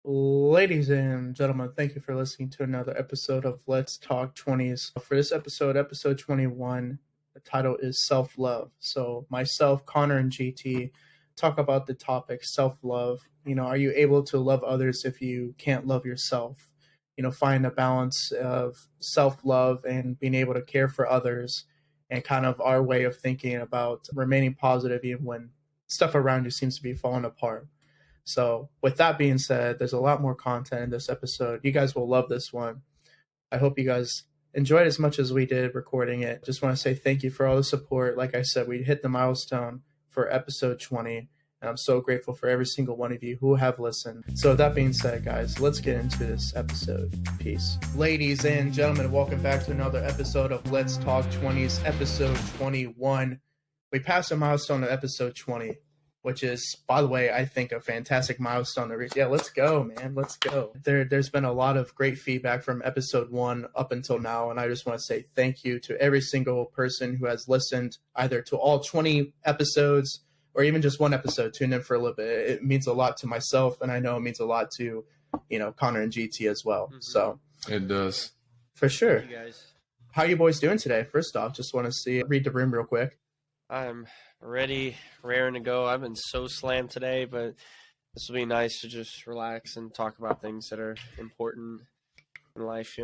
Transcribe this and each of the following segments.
Ladies and gentlemen, thank you for listening to another episode of Let's Talk 20s. For this episode, episode 21, the title is Self Love. So, myself, Connor, and GT talk about the topic self love. Are you able to love others if you can't love yourself? Find a balance of self love and being able to care for others, and kind of our way of thinking about remaining positive even when stuff around you seems to be falling apart. So, with that being said, there's a lot more content in this episode. You guys will love this one. I hope you guys enjoyed as much as we did recording it. Just want to say thank you for all the support. Like I said, we hit the milestone for episode 20, and I'm so grateful for every single one of you who have listened. So, with that being said, guys, let's get into this episode. Peace. Ladies and gentlemen, welcome back to another episode of Let's Talk 20s, episode 21. We passed a milestone of episode 20, which is, by the way, I think a fantastic milestone to reach. Yeah, let's go, man. Let's go. There's been a lot of great feedback from episode 1 up until now, and I just want to say thank you to every single person who has listened either to all 20 episodes or even just one episode, tuned in for a little bit. It means a lot to myself, and I know it means a lot to, Connor and GT as well. Mm-hmm. So it does. For sure. You guys. How are you boys doing today? First off, just want to read the room real quick. I'm ready, raring to go. I've been so slammed today, but this will be nice to just relax and talk about things that are important in life,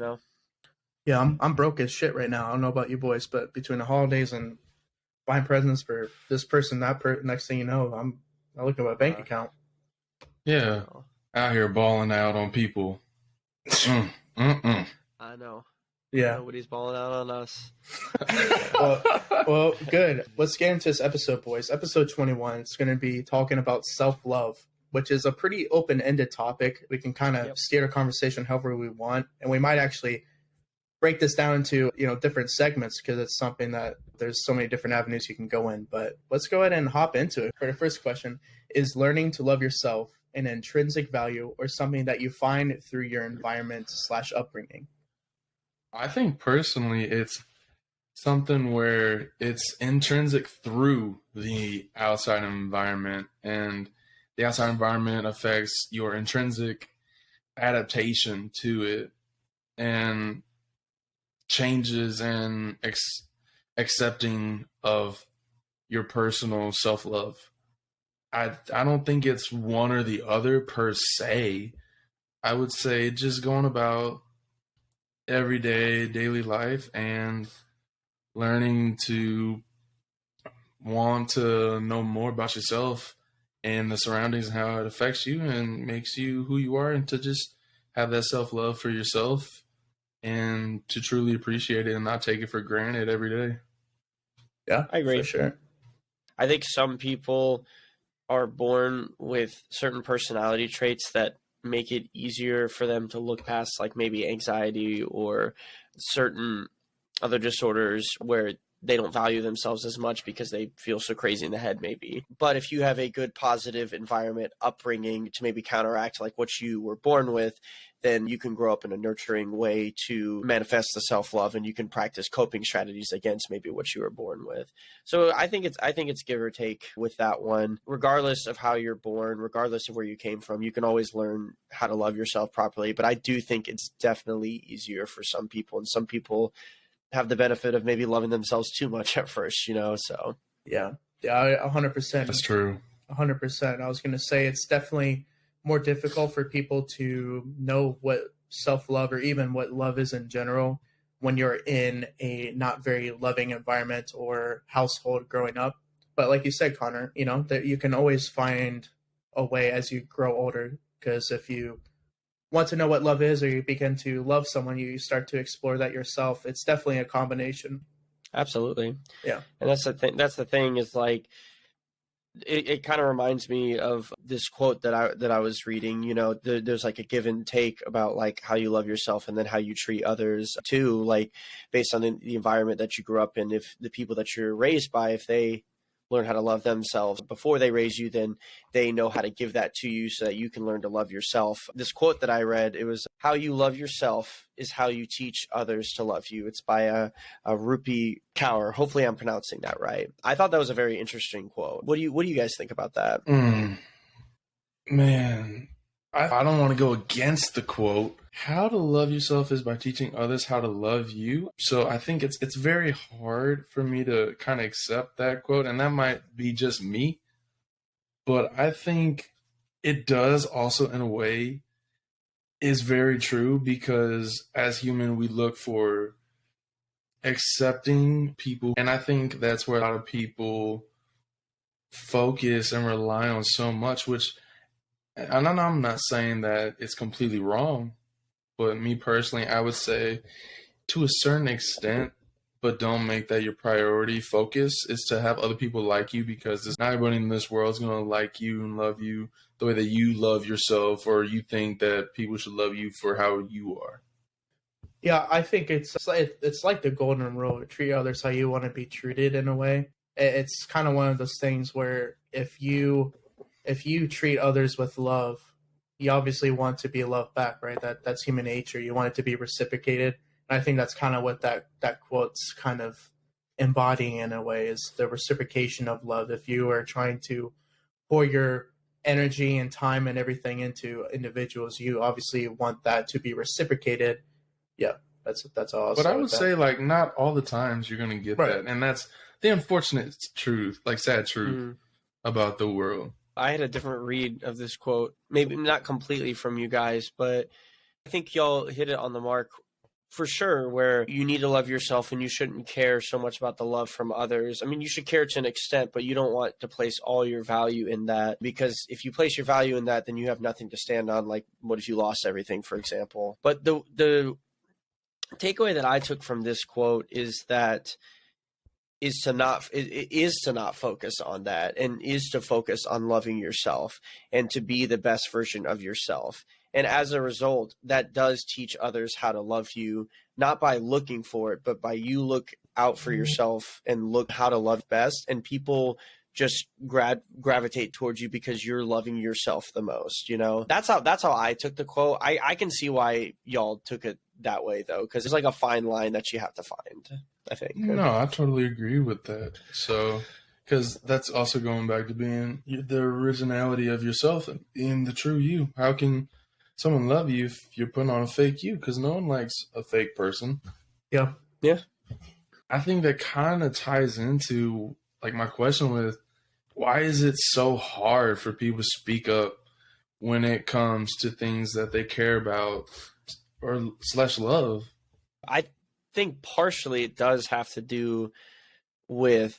Yeah, I'm broke as shit right now. I don't know about you boys, but between the holidays and buying presents for this person, next thing you know, I look at my bank account. Yeah, out here balling out on people. I know. Yeah. Nobody's balling out on us. well, good. Let's get into this episode, boys. Episode 21 is going to be talking about self-love, which is a pretty open-ended topic. We can kind of steer the conversation however we want, and we might actually break this down into, different segments because it's something that there's so many different avenues you can go in. But let's go ahead and hop into it. For the first question, is learning to love yourself an intrinsic value or something that you find through your environment/upbringing? I think personally it's something where it's intrinsic through the outside environment, and the outside environment affects your intrinsic adaptation to it and changes and accepting of your personal self-love. I don't think it's one or the other per se. I would say just going about everyday daily life and learning to want to know more about yourself and the surroundings and how it affects you and makes you who you are, and to just have that self-love for yourself and to truly appreciate it and not take it for granted every day. Yeah, I agree. For sure. I think some people are born with certain personality traits that make it easier for them to look past, like maybe anxiety or certain other disorders where they don't value themselves as much because they feel so crazy in the head, maybe. But if you have a good positive environment, upbringing to maybe counteract like what you were born with, then you can grow up in a nurturing way to manifest the self-love, and you can practice coping strategies against maybe what you were born with. So I think it's give or take with that one. Regardless of how you're born, regardless of where you came from, you can always learn how to love yourself properly. But I do think it's definitely easier for some people, and some people have the benefit of maybe loving themselves too much at first, so. Yeah, 100%. That's true. 100%. I was going to say it's definitely more difficult for people to know what self-love or even what love is in general when you're in a not very loving environment or household growing up. But like you said, Connor, that you can always find a way as you grow older, because if you want to know what love is or you begin to love someone, you start to explore that yourself. It's definitely a combination. Absolutely. Yeah. And that's the thing is like, it kind of reminds me of this quote that I was reading. There's like a give and take about like how you love yourself and then how you treat others too, like based on the environment that you grew up in. If the people that you're raised by, if they learn how to love themselves before they raise you, then they know how to give that to you so that you can learn to love yourself. This quote that I read, it was, how you love yourself is how you teach others to love you. It's by a Rupi Kaur. Hopefully I'm pronouncing that right. I thought that was a very interesting quote. What do you guys think about that? Man, I don't want to go against the quote. How to love yourself is by teaching others how to love you. So I think it's very hard for me to kind of accept that quote, and that might be just me. But I think it does also, in a way, is very true, because as human, we look for accepting people. And I think that's where a lot of people focus and rely on so much, which, and I'm not saying that it's completely wrong, but me personally, I would say to a certain extent, but don't make that your priority focus, is to have other people like you, because not everybody in this world is going to like you and love you the way that you love yourself, or you think that people should love you for how you are. Yeah, I think it's like the golden rule: treat others how you want to be treated. In a way, it's kind of one of those things where if you treat others with love, you obviously want to be loved back, right? That's human nature. You want it to be reciprocated. And I think that's kind of what that quote's kind of embodying, in a way, is the reciprocation of love. If you are trying to pour your energy and time and everything into individuals, you obviously want that to be reciprocated. Yeah, that's all. But I would say, like, not all the times you're going to get that. And that's the unfortunate truth, like sad truth about the world. I had a different read of this quote, maybe not completely from you guys, but I think y'all hit it on the mark for sure, where you need to love yourself and you shouldn't care so much about the love from others. I mean, you should care to an extent, but you don't want to place all your value in that, because if you place your value in that, then you have nothing to stand on. Like, what if you lost everything, for example? But the takeaway that I took from this quote is to not focus on that, and is to focus on loving yourself and to be the best version of yourself. And as a result, that does teach others how to love you, not by looking for it, but by you look out for yourself and look how to love best. And people just gravitate towards you because you're loving yourself the most. That's how I took the quote. I can see why y'all took it that way, though, because it's like a fine line that you have to find, I think. No, I totally agree with that. So, because that's also going back to being the originality of yourself and being the true you. How can someone love you if you're putting on a fake you? Because no one likes a fake person. Yeah. I think that kind of ties into, like, my question with, why is it so hard for people to speak up when it comes to things that they care about or / love? I think partially it does have to do with,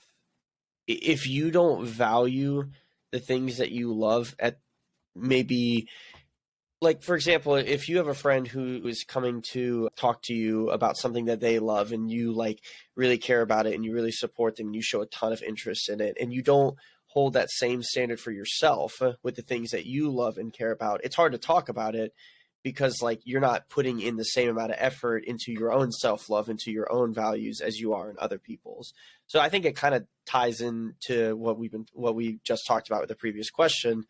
if you don't value the things that you love, at maybe, like, for example, if you have a friend who is coming to talk to you about something that they love, and you, like, really care about it and you really support them and you show a ton of interest in it, and you don't hold that same standard for yourself with the things that you love and care about, it's hard to talk about it, because, like, you're not putting in the same amount of effort into your own self-love, into your own values, as you are in other people's. So I think it kind of ties into what we just talked about with the previous question.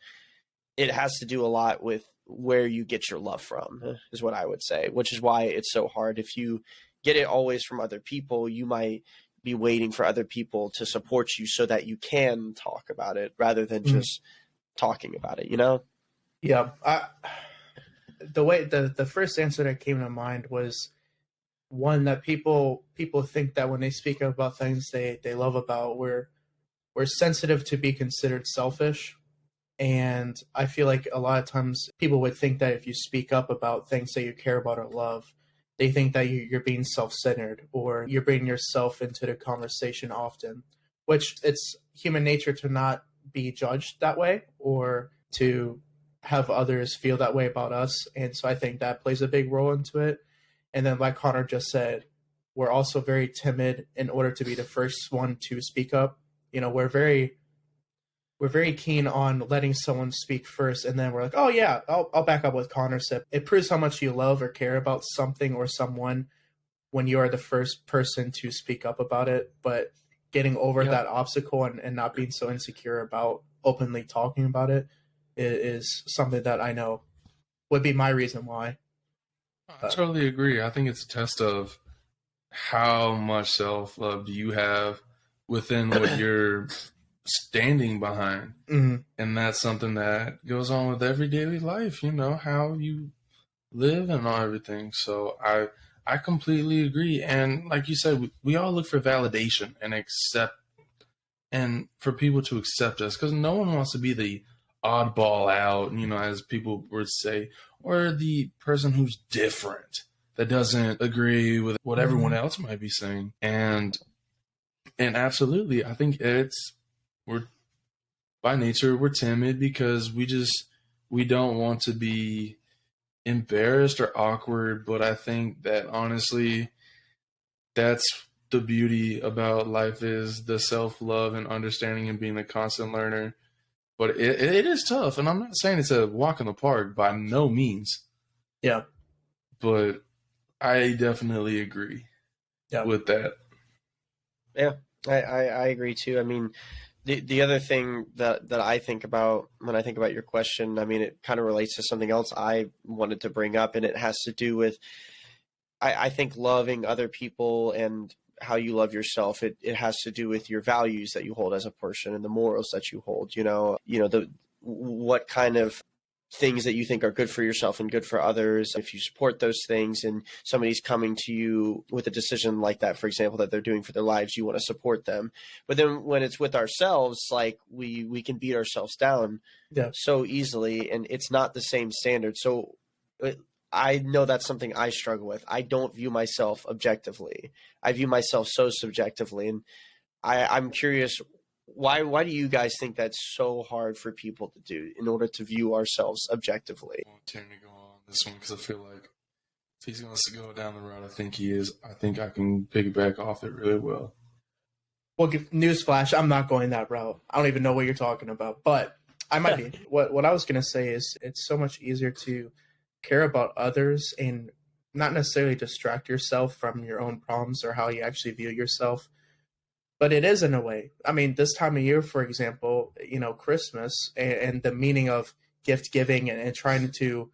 It has to do a lot with where you get your love from, is what I would say, which is why it's so hard. If you get it always from other people, you might be waiting for other people to support you so that you can talk about it, rather than just talking about it, Yeah. The first answer that came to mind was one that people think that when they speak about things they love about, we're sensitive to be considered selfish. And I feel like a lot of times people would think that if you speak up about things that you care about or love, they think that you're being self-centered, or you're bringing yourself into the conversation often, which it's human nature to not be judged that way, or to have others feel that way about us. And so I think that plays a big role into it. And then, like Connor just said, we're also very timid in order to be the first one to speak up. We're very keen on letting someone speak first, and then we're like, oh yeah, I'll back up what Connor said. It proves how much you love or care about something or someone when you are the first person to speak up about it. But getting over that obstacle and not being so insecure about openly talking about it is something that I know would be my reason why. I totally agree. I think it's a test of how much self-love do you have within what you're standing behind. Mhm. And that's something that goes on with every daily life, how you live and all everything. So I completely agree. And like you said, we all look for validation and for people to accept us, because no one wants to be the oddball out, as people would say, or the person who's different that doesn't agree with what everyone else might be saying. And absolutely, I think we're by nature we're timid because we don't want to be embarrassed or awkward. But I think that honestly, that's the beauty about life, is the self-love and understanding and being a constant learner. But it is tough, and I'm not saying it's a walk in the park by no means. Yeah. But I definitely agree with that. Yeah, I agree too. I mean, the other thing that I think about when I think about your question, I mean, it kind of relates to something else I wanted to bring up, and it has to do with, I think loving other people and how you love yourself, it has to do with your values that you hold as a person and the morals that you hold, what kind of things that you think are good for yourself and good for others. If you support those things and somebody's coming to you with a decision like that, for example, that they're doing for their lives, you want to support them. But then when it's with ourselves, like we can beat ourselves down so easily, and it's not the same standard. So I know that's something I struggle with. I don't view myself objectively. I view myself so subjectively. And I'm curious, why do you guys think that's so hard for people to do in order to view ourselves objectively? I want Tanner to go on this one because I feel like if he's going to go down the road I think he is, I think I can piggyback off it really well. Well, newsflash, I'm not going that route. I don't even know what you're talking about, but I might be. What I was going to say is it's so much easier to care about others and not necessarily distract yourself from your own problems or how you actually view yourself. But it is in a way. I mean, this time of year, for example, Christmas and the meaning of gift giving and trying to,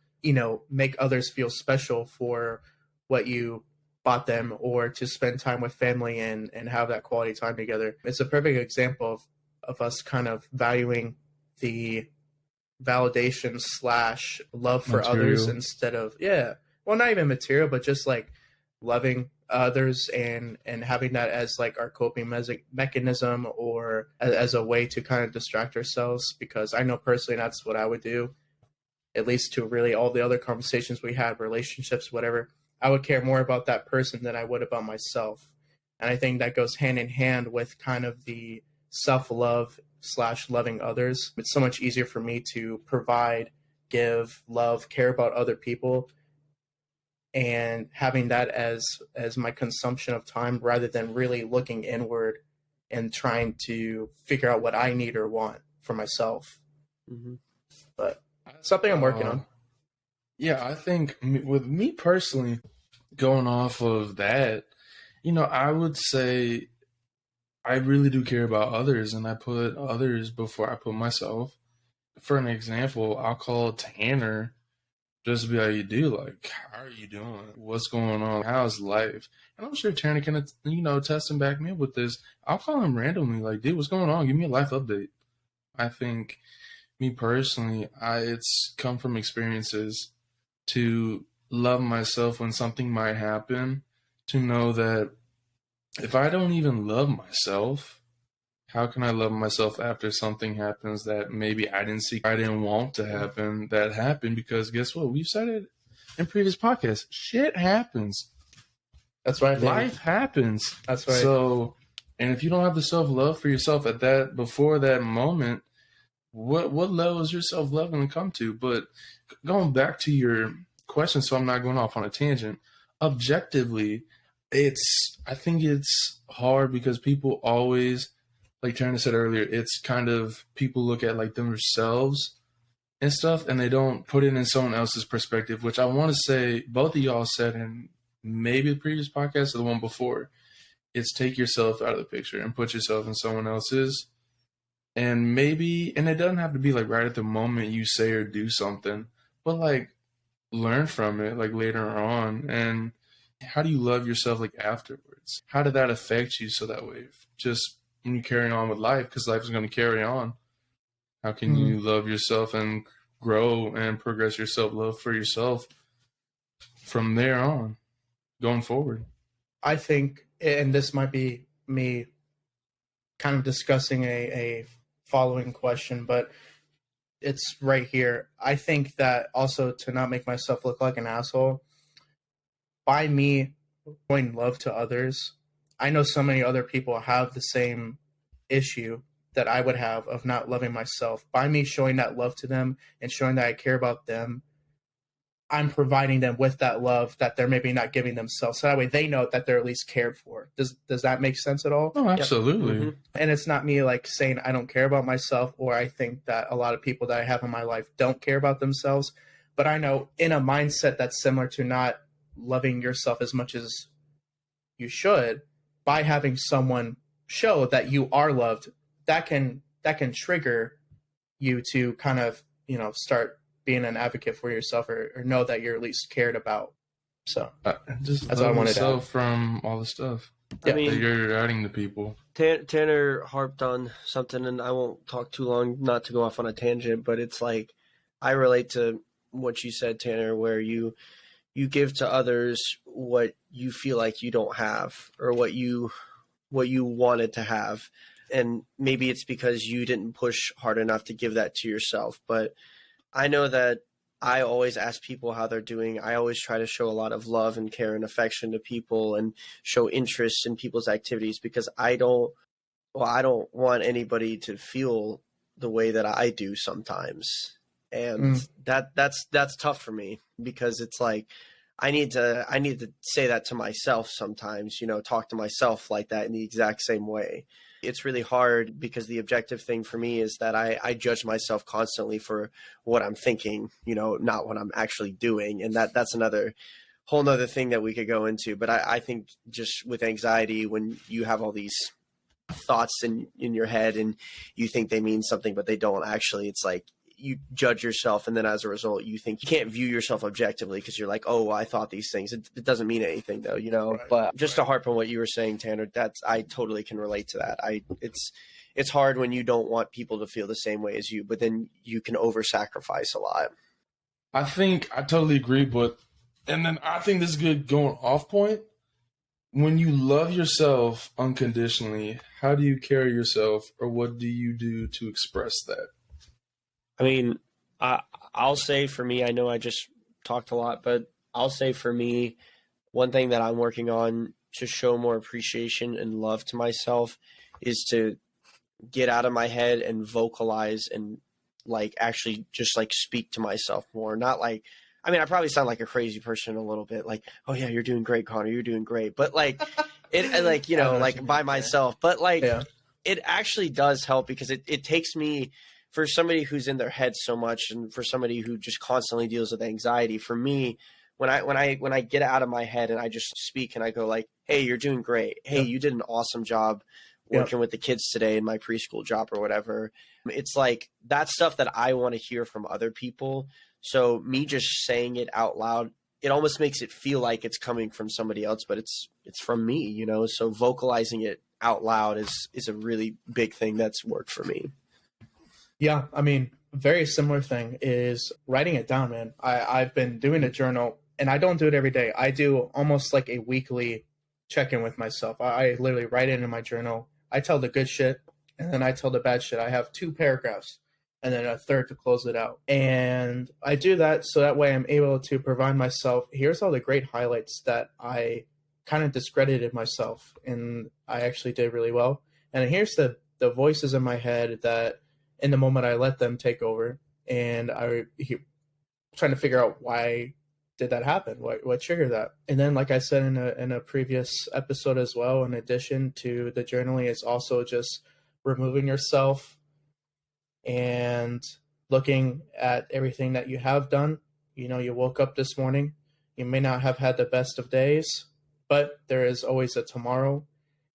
make others feel special for what you bought them, or to spend time with family and have that quality time together. It's a perfect example of us kind of valuing the validation / love for material. Others instead of, not even material, but just like loving others and having that as like our coping mechanism, or as a way to kind of distract ourselves. Because I know personally that's what I would do, at least to really all the other conversations we had, relationships, whatever. I would care more about that person than I would about myself. And I think that goes hand in hand with kind of the self-love / loving others. It's so much easier for me to provide, give, love, care about other people, and having that as my consumption of time, rather than really looking inward and trying to figure out what I need or want for myself. Mm-hmm. But something I'm working on. Yeah, I think with me personally, going off of that, I would say I really do care about others, and I put others before I put myself. For an example, I'll call Tanner just to be like, you do, like, how are you doing? What's going on? How's life? And I'm sure Tanner can, test and back me up with this. I'll call him randomly, like, dude, what's going on? Give me a life update. I think, me personally, it's come from experiences to love myself when something might happen, to know that if I don't even love myself, how can I love myself after something happens that maybe I didn't see, I didn't want to happen, that happened? Because guess what? We've said it in previous podcasts. Shit happens. That's right. Life happens. That's right. So, and if you don't have the self-love for yourself before that moment, what level is your self-love going to come to? But going back to your question, so I'm not going off on a tangent, objectively, I think it's hard because people always, like Tanner said earlier, it's kind of, people look at like themselves and stuff, and they don't put it in someone else's perspective, which I want to say both of y'all said in maybe the previous podcast or the one before. It's take yourself out of the picture and put yourself in someone else's. And it doesn't have to be like right at the moment you say or do something, but like learn from it like later on. And how do you love yourself like afterwards? How did that affect you? So that way, just when you're carrying on with life, because life is going to carry on. How can you love yourself and grow and progress your self-love for yourself from there on, going forward? I think, and this might be me kind of discussing a following question, but it's right here. I think that also, to not make myself look like an asshole, by me showing love to others, I know so many other people have the same issue that I would have of not loving myself. By me showing that love to them and showing that I care about them, I'm providing them with that love that they're maybe not giving themselves. So that way they know that they're at least cared for. Does that make sense at all? Oh, absolutely. Mm-hmm. And it's not me like saying I don't care about myself, or I think that a lot of people that I have in my life don't care about themselves. But I know in a mindset that's similar to not loving yourself as much as you should, by having someone show that you are loved, that can trigger you to kind of, start being an advocate for yourself, or know that you're at least cared about. So just that's what I love wanted to yourself from all the stuff I that mean, you're adding to people. Tanner harped on something, and I won't talk too long, not to go off on a tangent, but it's like I relate to what you said, Tanner, where you give to others what you feel like you don't have, or what you wanted to have. And maybe it's because you didn't push hard enough to give that to yourself. But I know that I always ask people how they're doing. I always try to show a lot of love and care and affection to people, and show interest in people's activities, because I don't want anybody to feel the way that I do sometimes. And that's tough for me, because it's like I need to say that to myself sometimes, talk to myself like that in the exact same way. It's really hard, because the objective thing for me is that I judge myself constantly for what I'm thinking, not what I'm actually doing. And that's another whole nother thing that we could go into. But I think just with anxiety, when you have all these thoughts in your head and you think they mean something, but they don't actually, it's like you judge yourself, and then as a result you think you can't view yourself objectively, because you're like, oh, I thought these things. It doesn't mean anything though, Right, but just to harp on what you were saying, Tanner, I totally can relate to that. It's hard when you don't want people to feel the same way as you, but then you can over sacrifice a lot. I think I totally agree, and then I think this is good going off point. When you love yourself unconditionally, how do you carry yourself, or what do you do to express that? I mean, I'll say for me, I know I just talked a lot, but I'll say for me, one thing that I'm working on to show more appreciation and love to myself is to get out of my head and vocalize, and like actually just like speak to myself more. Not like, I mean, I probably sound like a crazy person a little bit, like, oh yeah, you're doing great, Connor, you're doing great. But like, it like, like by myself, but like, it actually does help, because it takes me, for somebody who's in their head so much, and for somebody who just constantly deals with anxiety, for me, when I get out of my head and I just speak and I go like, hey, you're doing great. Hey, you did an awesome job working with the kids today in my preschool job or whatever. It's like that stuff that I want to hear from other people. So me just saying it out loud, it almost makes it feel like it's coming from somebody else, but it's from me, So vocalizing it out loud is a really big thing that's worked for me. Yeah, I mean, very similar thing is writing it down, man. I've been doing a journal, and I don't do it every day. I do almost like a weekly check-in with myself. I literally write it in my journal. I tell the good shit, and then I tell the bad shit. I have 2 paragraphs, and then a third to close it out. And I do that so that way I'm able to provide myself, here's all the great highlights that I kind of discredited myself, and I actually did really well. And here's the voices in my head that in the moment I let them take over, and trying to figure out why did that happen, what triggered that. And then, like I said in a previous episode as well, in addition to the journaling, is also just removing yourself and looking at everything that you have done. You woke up this morning, you may not have had the best of days, but there is always a tomorrow,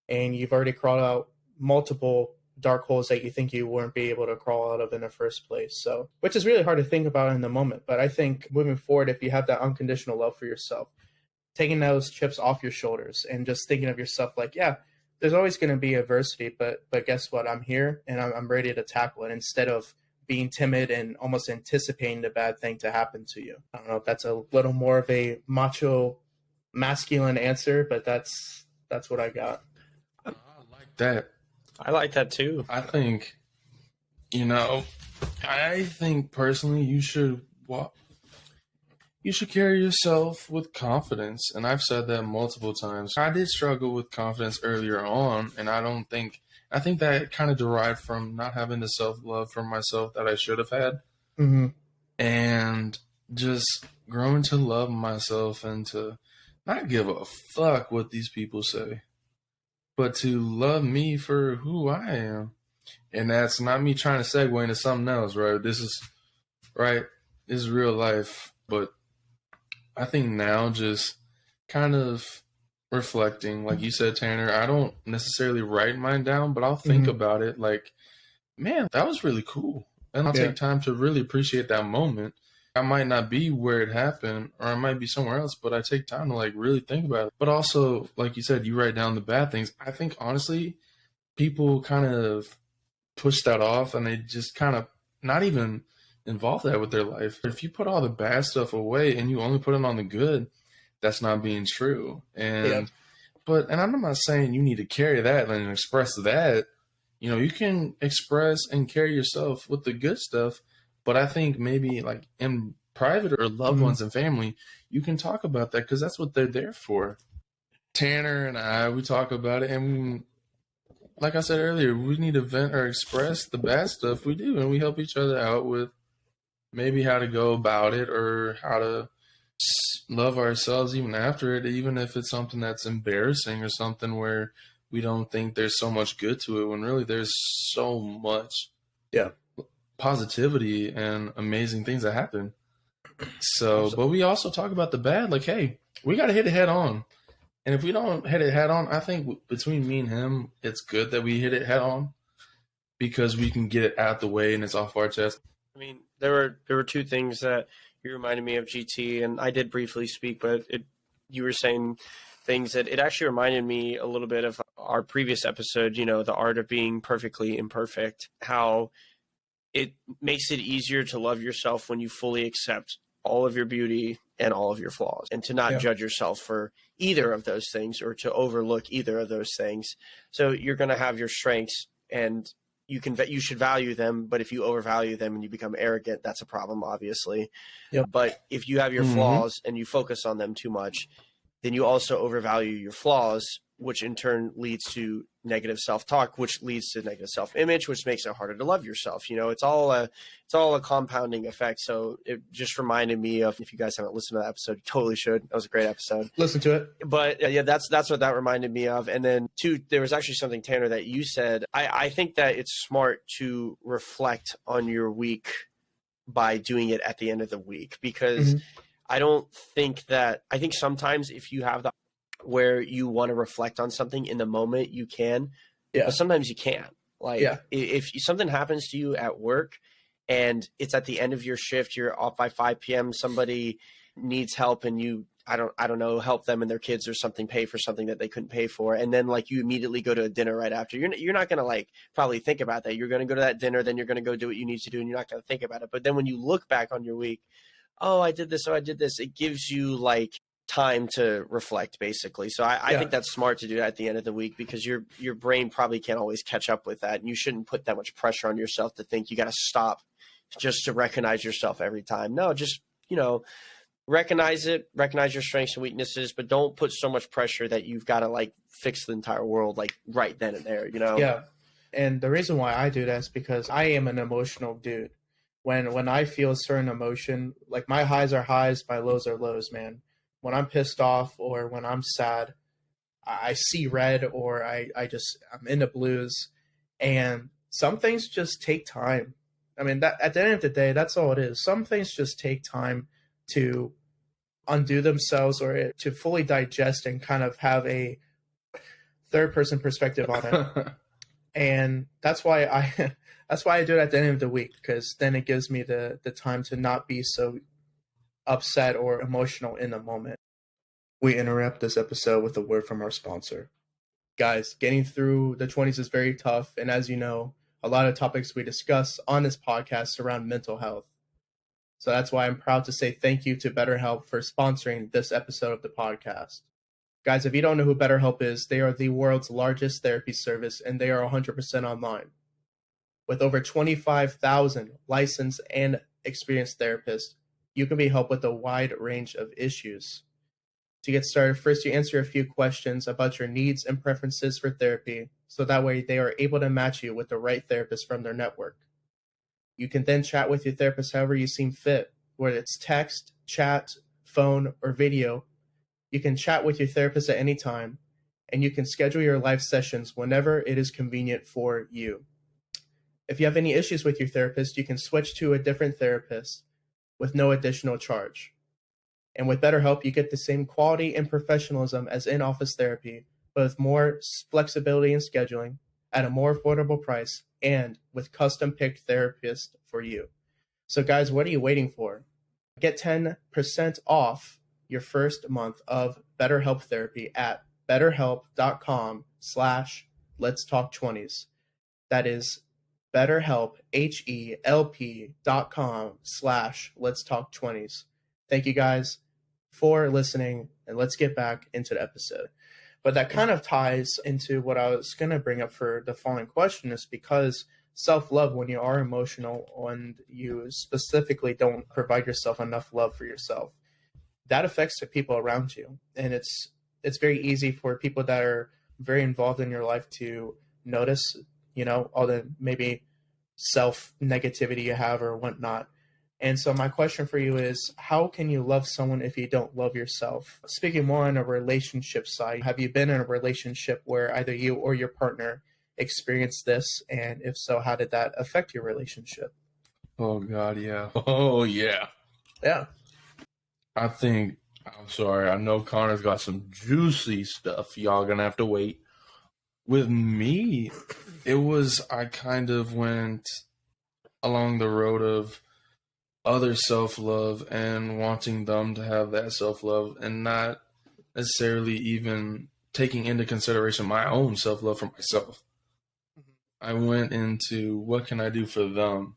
and you've already crawled out multiple dark holes that you think you weren't be able to crawl out of in the first place. So, which is really hard to think about in the moment. But I think moving forward, if you have that unconditional love for yourself, taking those chips off your shoulders and just thinking of yourself like, yeah, there's always going to be adversity, but guess what? I'm here and I'm ready to tackle it instead of being timid and almost anticipating the bad thing to happen to you. I don't know if that's a little more of a macho, masculine answer, but that's what I got. I like that. I like that too. I think, I think personally you should carry yourself with confidence. And I've said that multiple times. I did struggle with confidence earlier on, and I think that kind of derived from not having the self-love for myself that I should have had. Mm-hmm. And just growing to love myself and to not give a fuck what these people say, but to love me for who I am. And that's not me trying to segue into something else, right? This is real life. But I think now just kind of reflecting, like you said, Tanner, I don't necessarily write mine down, but I'll think about it like, man, that was really cool. And I'll take time to really appreciate that moment. I might not be where it happened, or I might be somewhere else, but I take time to like really think about it. But also, like you said, you write down the bad things. I think honestly, people kind of push that off and they just kind of not even involve that with their life. If you put all the bad stuff away and you only put it on the good, that's not being true. And I'm not saying you need to carry that and express that. You can express and carry yourself with the good stuff, but I think maybe like in private or loved ones and family, you can talk about that because that's what they're there for. Tanner and we talk about it, and like I said earlier, we need to vent or express the bad stuff we do, and we help each other out with maybe how to go about it or how to love ourselves even after it, even if it's something that's embarrassing or something where we don't think there's so much good to it when really there's so much positivity and amazing things that happen. So, but we also talk about the bad, like, hey, we got to hit it head on. And if we don't hit it head on, I think between me and him, it's good that we hit it head on because we can get it out the way and it's off our chest. I mean, there were two things that you reminded me of, GT, and I did briefly speak, but you were saying things that it actually reminded me a little bit of our previous episode, the art of being perfectly imperfect, how it makes it easier to love yourself when you fully accept all of your beauty and all of your flaws and to not judge yourself for either of those things or to overlook either of those things. So you're going to have your strengths and you should value them, but if you overvalue them and you become arrogant, that's a problem, obviously. But if you have your flaws and you focus on them too much, then you also overvalue your flaws, which in turn leads to negative self-talk, which leads to negative self-image, which makes it harder to love yourself. It's all a compounding effect. So it just reminded me of, if you guys haven't listened to that episode, you totally should. That was a great episode. Listen to it. But that's what that reminded me of. And then two, there was actually something, Tanner, that you said. I think that it's smart to reflect on your week by doing it at the end of the week, because I think sometimes if you have the where you want to reflect on something in the moment, you can, but sometimes you can't. Like if something happens to you at work and it's at the end of your shift, you're off by 5 p.m., somebody needs help and you, I don't know, help them and their kids or something, pay for something that they couldn't pay for. And then like you immediately go to a dinner right after. You're not going to like probably think about that. You're going to go to that dinner, then you're going to go do what you need to do and you're not going to think about it. But then when you look back on your week, oh, I did this, it gives you like time to reflect, basically. So I think that's smart to do that at the end of the week, because your brain probably can't always catch up with that. And you shouldn't put that much pressure on yourself to think you got to stop just to recognize yourself every time. No, just, recognize your strengths and weaknesses, but don't put so much pressure that you've got to like fix the entire world like right then and there, Yeah. And the reason why I do that is because I am an emotional dude. When I feel a certain emotion, like my highs are highs, my lows are lows, man. When I'm pissed off or when I'm sad, I see red or I'm into blues, and some things just take time. I mean, that at the end of the day, that's all it is. Some things just take time to undo themselves or to fully digest and kind of have a third person perspective on it. And that's why I do it at the end of the week, because then it gives me the time to not be so upset or emotional in the moment. We interrupt this episode with a word from our sponsor. Guys, getting through the 20s is very tough. And as you know, a lot of topics we discuss on this podcast surround mental health. So that's why I'm proud to say thank you to BetterHelp for sponsoring this episode of the podcast. Guys, if you don't know who BetterHelp is, they are the world's largest therapy service, and they are 100% online. With over 25,000 licensed and experienced therapists, you can be helped with a wide range of issues. To get started, first you answer a few questions about your needs and preferences for therapy, so that way they are able to match you with the right therapist from their network. You can then chat with your therapist however you seem fit, whether it's text, chat, phone, or video. You can chat with your therapist at any time, and you can schedule your live sessions whenever it is convenient for you. If you have any issues with your therapist, you can switch to a different therapist with no additional charge. And with BetterHelp, you get the same quality and professionalism as in-office therapy, but with more flexibility in scheduling, at a more affordable price, and with custom-picked therapists for you. So guys, what are you waiting for? Get 10% off your first month of BetterHelp therapy at betterhelp.com/letstalk20s. That is BetterHelp, HELP.com/letstalk20s. Thank you guys for listening, and let's get back into the episode. But that kind of ties into what I was going to bring up for the following question, is because self-love, when you are emotional and you specifically don't provide yourself enough love for yourself, that affects the people around you. And it's very easy for people that are very involved in your life to notice, all the maybe self-negativity you have or whatnot. And so my question for you is, how can you love someone if you don't love yourself? Speaking more on a relationship side, have you been in a relationship where either you or your partner experienced this? And if so, how did that affect your relationship? Oh, God, yeah. Oh, yeah. Yeah. I'm sorry, I know Connor's got some juicy stuff. Y'all gonna have to wait. With me, I kind of went along the road of other self-love and wanting them to have that self-love and not necessarily even taking into consideration my own self-love for myself. I went into what can I do for them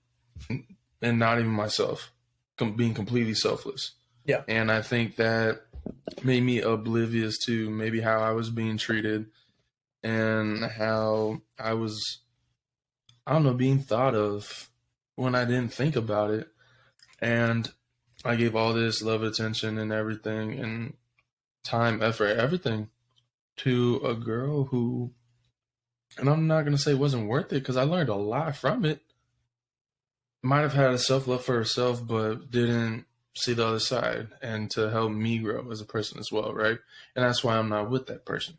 and not even myself, being completely selfless. Yeah. And I think that made me oblivious to maybe how I was being treated and how I was, being thought of when I didn't think about it. And I gave all this love, attention, and everything, and time, effort, everything to a girl who, and I'm not going to say it wasn't worth it because I learned a lot from it. Might have had a self-love for herself, but didn't see the other side and to help me grow as a person as well, right? And that's why I'm not with that person,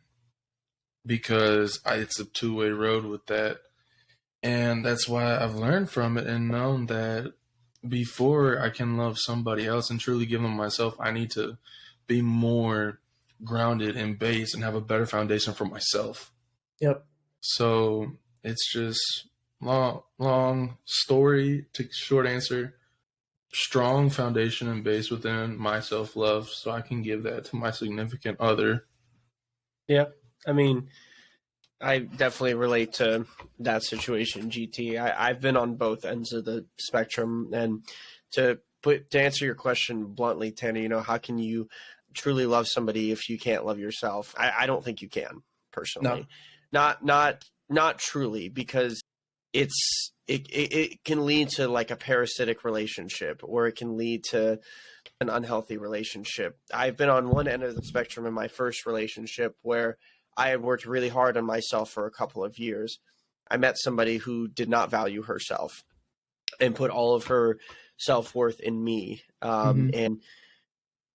because it's a two-way road with that. And that's why I've learned from it and known that before I can love somebody else and truly give them myself, I need to be more grounded and based and have a better foundation for myself. Yep. So it's just long story to short answer. Strong foundation and base within my self-love so I can give that to my significant other. Yeah. I mean, I definitely relate to that situation, GT. I've been on both ends of the spectrum, and to answer your question bluntly, Tanner, how can you truly love somebody if you can't love yourself? I don't think you can, personally. No. Not truly, because it can lead to like a parasitic relationship, or it can lead to an unhealthy relationship. I've been on one end of the spectrum in my first relationship where I had worked really hard on myself for a couple of years. I met somebody who did not value herself and put all of her self-worth in me, and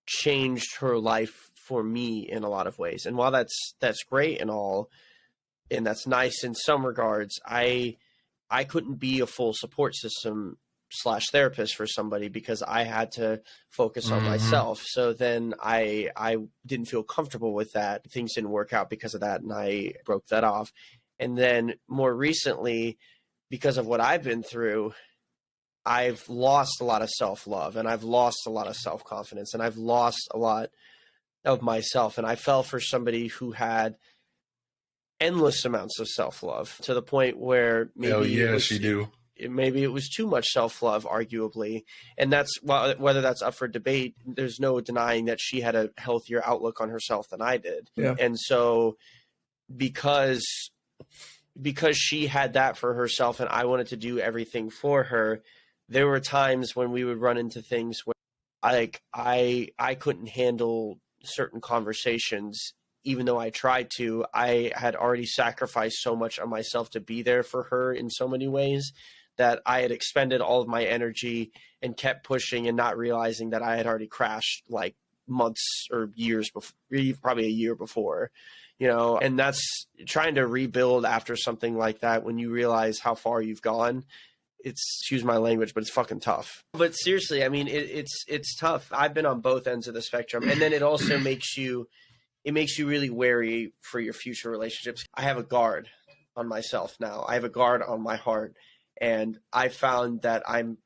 changed her life for me in a lot of ways. And while that's great and all, and that's nice in some regards, I couldn't be a full support system / therapist for somebody because I had to focus on myself. So then I didn't feel comfortable with that. Things didn't work out because of that, and I broke that off. And then more recently, because of what I've been through, I've lost a lot of self-love, and I've lost a lot of self-confidence, and I've lost a lot of myself. And I fell for somebody who had endless amounts of self-love to the point where Hell maybe yes, you do. maybe it was too much self-love, arguably. And that's whether that's up for debate. There's no denying that she had a healthier outlook on herself than I did. Yeah. And so because she had that for herself and I wanted to do everything for her, there were times when we would run into things where I couldn't handle certain conversations. Even though I tried to, I had already sacrificed so much of myself to be there for her in so many ways that I had expended all of my energy and kept pushing and not realizing that I had already crashed like months or years before, probably a year before, and that's trying to rebuild after something like that. When you realize how far you've gone, excuse my language, but it's fucking tough. But seriously, I mean, it's tough. I've been on both ends of the spectrum. And then it also makes you really wary for your future relationships. I have a guard on myself now. I have a guard on my heart. And I found that I'm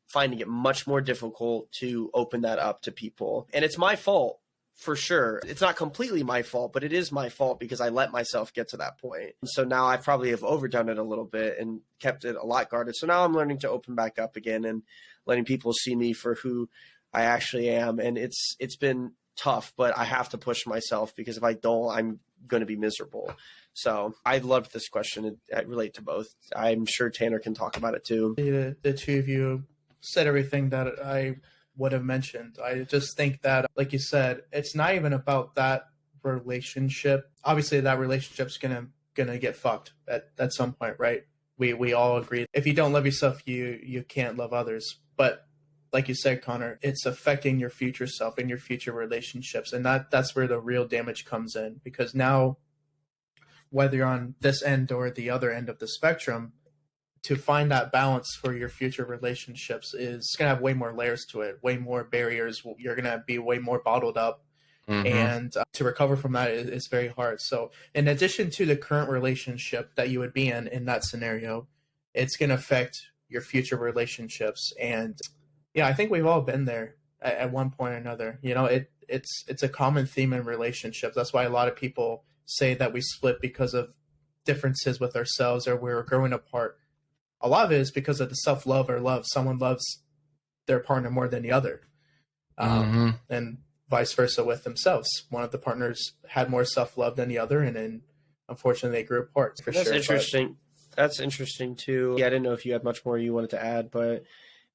finding it much more difficult to open that up to people. And it's my fault, for sure. It's not completely my fault, but it is my fault because I let myself get to that point. And so now I probably have overdone it a little bit and kept it a lot guarded. So now I'm learning to open back up again and letting people see me for who I actually am. And it's been tough, but I have to push myself because if I don't, I'm going to be miserable. So I loved this question. I relate to both. I'm sure Tanner can talk about it too. The two of you said everything that I would have mentioned. I just think that, like you said, it's not even about that relationship. Obviously, that relationship's gonna get fucked at some point, right? We all agree. If you don't love yourself, you can't love others. But like you said, Connor, it's affecting your future self and your future relationships, and that's where the real damage comes in. Because now, whether you're on this end or the other end of the spectrum, to find that balance for your future relationships is going to have way more layers to it, way more barriers. You're going to be way more bottled up. Mm-hmm. And to recover from that is very hard. So in addition to the current relationship that you would be in that scenario, it's going to affect your future relationships. And yeah, I think we've all been there at one point or another. It's a common theme in relationships. That's why a lot of people say that we split because of differences with ourselves or we're growing apart. A lot of it is because of the self-love or love. Someone loves their partner more than the other. And vice versa with themselves. One of the partners had more self-love than the other, and then unfortunately they grew apart. That's interesting. That's interesting too. Yeah, I didn't know if you had much more you wanted to add, but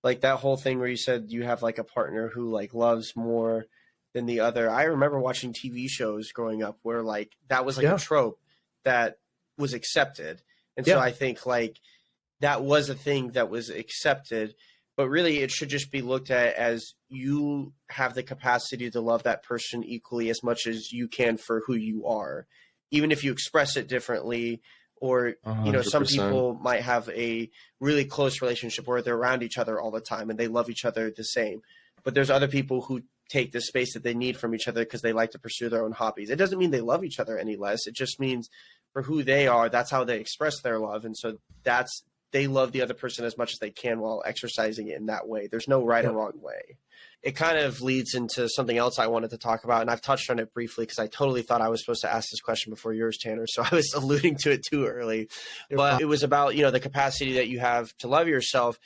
like that whole thing where you said you have like a partner who like loves more than the other. I remember watching TV shows growing up where like that was like a trope that was accepted. And so I think like that was a thing that was accepted, but really it should just be looked at as you have the capacity to love that person equally as much as you can for who you are, even if you express it differently. Or, 100%. Some people might have a really close relationship where they're around each other all the time and they love each other the same. But there's other people who take the space that they need from each other because they like to pursue their own hobbies. It doesn't mean they love each other any less. It just means for who they are, that's how they express their love. And so they love the other person as much as they can while exercising it in that way. There's no right or wrong way. It kind of leads into something else I wanted to talk about, and I've touched on it briefly because I totally thought I was supposed to ask this question before yours, Tanner, so I was alluding to it too early. But it was about, the capacity that you have to love yourself.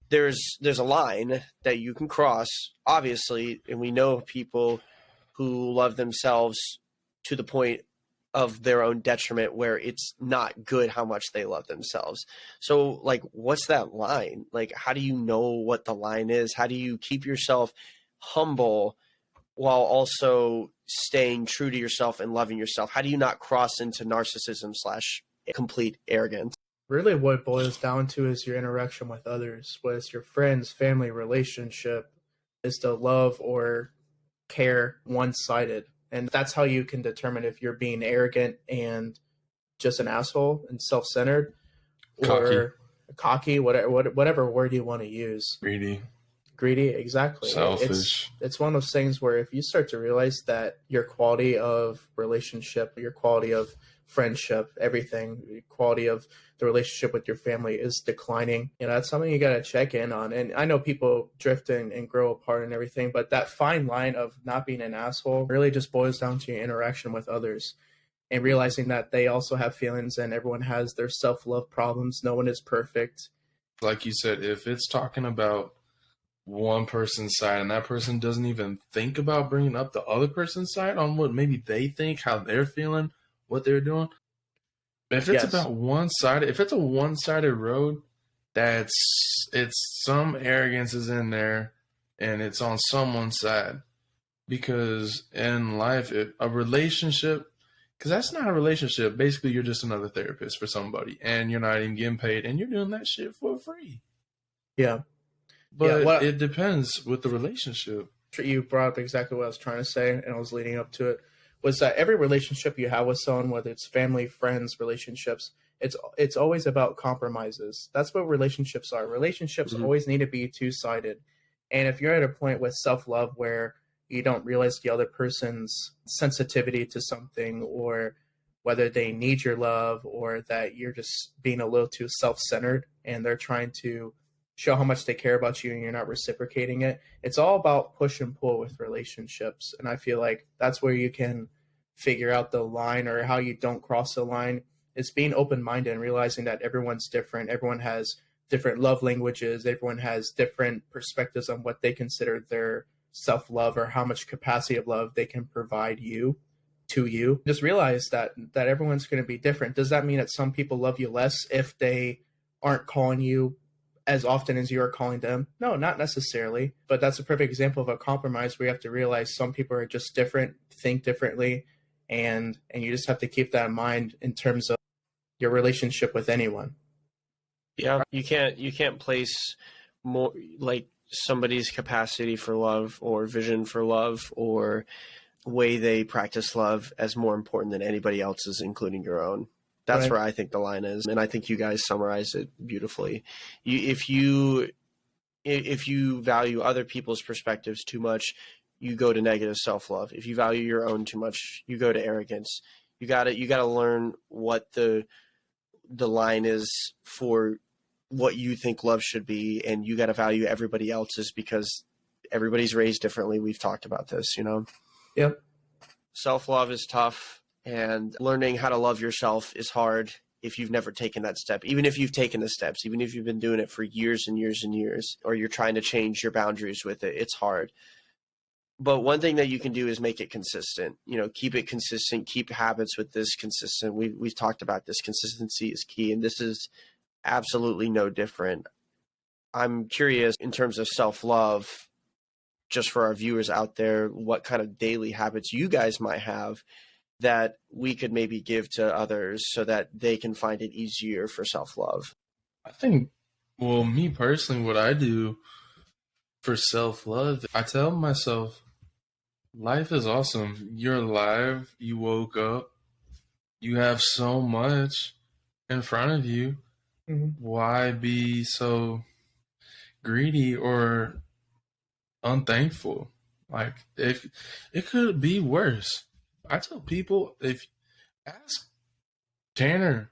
There's a line that you can cross, obviously, and we know people who love themselves to the point of their own detriment where it's not good how much they love themselves. So like, what's that line? Like, how do you know what the line is? How do you keep yourself humble while also staying true to yourself and loving yourself? How do you not cross into narcissism / complete arrogance? Really what it boils down to is your interaction with others, whether it's your friends, family, relationship, is the love or care one-sided. And that's how you can determine if you're being arrogant and just an asshole and self-centered, or cocky, whatever word you want to use. Greedy, exactly. Selfish. It's one of those things where if you start to realize that your quality of relationship, your quality of friendship, everything, the quality of the relationship with your family is declining, that's something you got to check in on. And I know people drift and grow apart and everything, but that fine line of not being an asshole really just boils down to your interaction with others. and realizing that they also have feelings and everyone has their self-love problems. No one is perfect. Like you said, if it's talking about one person's side and that person doesn't even think about bringing up the other person's side on what maybe they think, how they're feeling, what they're doing. If it's about one-sided, if it's a one-sided road, it's some arrogance is in there and it's on someone's side. Because in life, a relationship, because that's not a relationship. Basically, you're just another therapist for somebody and you're not even getting paid and you're doing that shit for free. Yeah. But it depends with the relationship. You brought up exactly what I was trying to say, and I was leading up to it, was that every relationship you have with someone, whether it's family, friends, relationships, it's always about compromises. That's what relationships are. Relationships always need to be two-sided. And if you're at a point with self-love where you don't realize the other person's sensitivity to something, or whether they need your love, or that you're just being a little too self-centered and they're trying to show how much they care about you and you're not reciprocating it. It's all about push and pull with relationships. And I feel like that's where you can figure out the line, or how you don't cross the line. It's being open-minded and realizing that everyone's different. Everyone has different love languages. Everyone has different perspectives on what they consider their self-love, or how much capacity of love they can provide you to you. Just realize that everyone's going to be different. Does that mean that some people love you less if they aren't calling you as often as you are calling them? No, not necessarily. But that's a perfect example of a compromise where you have to realize some people are just different, think differently, and you just have to keep that in mind in terms of your relationship with anyone. Yeah, you can't place more like somebody's capacity for love or vision for love or way they practice love as more important than anybody else's, including your own. That's Right. where I think the line is, and I think you guys summarized it beautifully. If you value other people's perspectives too much, you go to negative self-love. If you value your own too much, you go to arrogance. You gotta learn what the line is for what you think love should be, and you gotta value everybody else's, because everybody's raised differently. We've talked about this, Yep. Self-love is tough, and learning how to love yourself is hard if you've never taken that step. Even if you've taken the steps, even if you've been doing it for years and years and years, or you're trying to change your boundaries with it, it's hard. But one thing that you can do is make it consistent. Keep it consistent, keep habits with this consistent. We've talked about this. Consistency is key, and this is absolutely no different. I'm curious, in terms of self-love, just for our viewers out there, what kind of daily habits you guys might have that we could maybe give to others so that they can find it easier for self-love. I think, well, me personally, what I do for self-love, I tell myself, life is awesome. You're alive. You woke up. You have so much in front of you. Mm-hmm. Why be so greedy or unthankful? Like, if it could be worse. I tell people, ask Tanner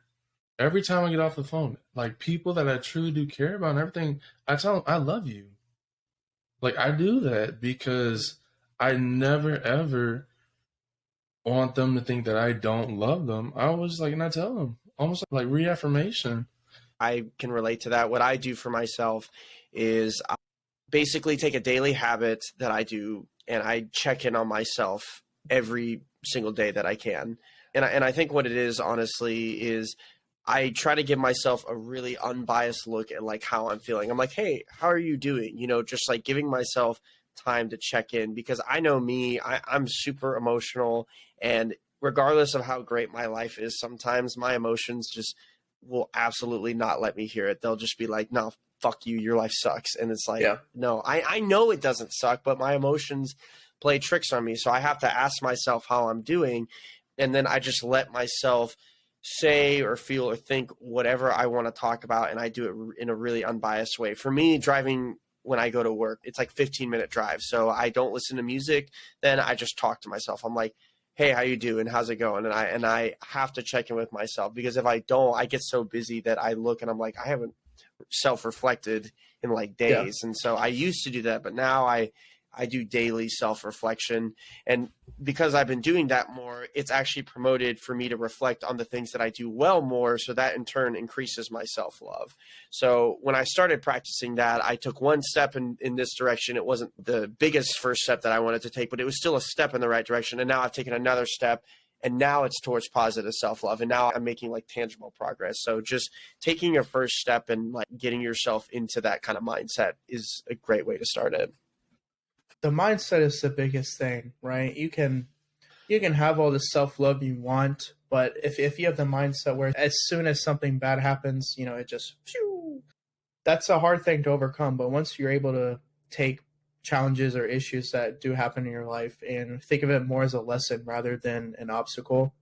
every time I get off the phone, like people that I truly do care about and everything, I tell them I love you. Like, I do that because I never ever want them to think that I don't love them. I always and I tell them, almost like reaffirmation. I can relate to that. What I do for myself is I basically take a daily habit that I do, and I check in on myself every single day that I can. And I think what it is, honestly, is I try to give myself a really unbiased look at how I'm feeling. I'm like, hey, how are you doing? Just giving myself time to check in, because I know me, I'm super emotional, and regardless of how great my life is, sometimes my emotions just will absolutely not let me hear it. They'll just be like, no, fuck you, your life sucks. And it's no, I know it doesn't suck, but my emotions play tricks on me. So I have to ask myself how I'm doing. And then I just let myself say or feel or think whatever I want to talk about. And I do it in a really unbiased way. For me, driving when I go to work, it's 15-minute drive. So I don't listen to music. Then I just talk to myself. I'm like, hey, how you doing? How's it going? And I have to check in with myself, because if I don't, I get so busy that I look and I'm like, I haven't self-reflected in days. Yeah. And so I used to do that, but now I I do daily self-reflection. And because I've been doing that more, it's actually promoted for me to reflect on the things that I do well more. So that in turn increases my self-love. So when I started practicing that, I took one step in this direction. It wasn't the biggest first step that I wanted to take, but it was still a step in the right direction. And now I've taken another step, and now it's towards positive self-love. And now I'm making like tangible progress. So just taking your first step and like getting yourself into that kind of mindset is a great way to start it. The mindset is the biggest thing, right? You can have all the self-love you want, but if you have the mindset where as soon as something bad happens, it just, phew, that's a hard thing to overcome. But once you're able to take challenges or issues that do happen in your life and think of it more as a lesson rather than an obstacle,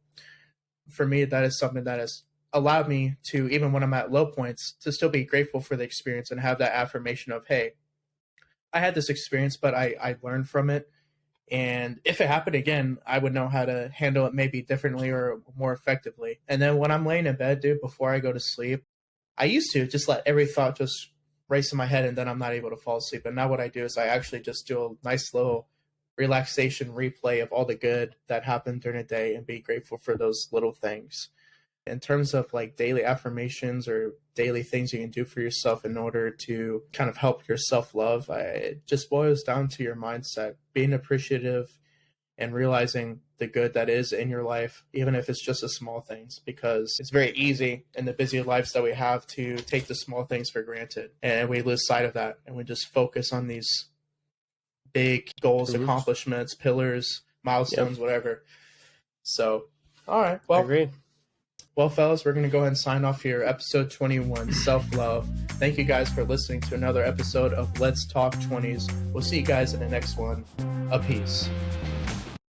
for me, that is something that has allowed me to, even when I'm at low points, to still be grateful for the experience and have that affirmation of, hey, I had this experience, but I learned from it. And if it happened again, I would know how to handle it maybe differently or more effectively. And then when I'm laying in bed, dude, before I go to sleep, I used to just let every thought just race in my head, and then I'm not able to fall asleep. And now what I do is I actually just do a nice little relaxation replay of all the good that happened during the day and be grateful for those little things. In terms of like daily affirmations or daily things you can do for yourself in order to kind of help your self-love, it just boils down to your mindset, being appreciative and realizing the good that is in your life, even if it's just the small things, because it's very easy in the busy lives that we have to take the small things for granted, and we lose sight of that, and we just focus on these big goals, accomplishments, pillars, milestones, whatever. So, all right. Well, I agree. Well, fellas, we're going to go ahead and sign off here. Episode 21, Self-Love. Thank you guys for listening to another episode of Let's Talk 20s. We'll see you guys in the next one. A peace.